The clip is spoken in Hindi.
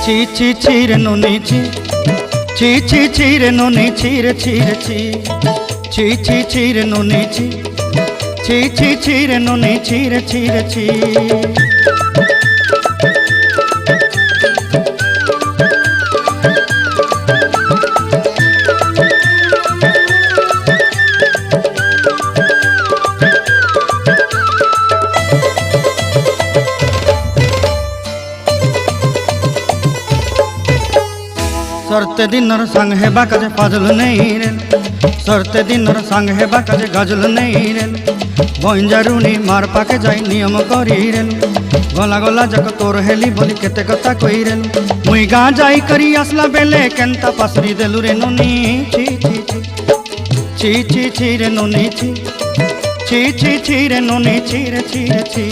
ছি ছি ছি রে নুনি ছি, ছি ছি ছি রে নুনি ছি রে ছি রে ছি, ছি ছি ছি রে নুনি ছি, ছি ছি ছি রে নুনি ছি রে ছি রে ছি। सरते दिनर संग हेबा काजे फाजल नहीं रेल, सरते दिनर संग हेबा काजे गाजल नहीं रेल, बंजारुनी मार पाके जाई नियम करी रेल, गला गला जक तोर हेली बोली केते कथा कई रेल, मुई गाँ जाई करी आसला बेले केंता पासरी देलु रे नुनी ची ची ची, ची ची ची रे नुनी ची, ची ची ची रे नुनी ची रे ची रे ची।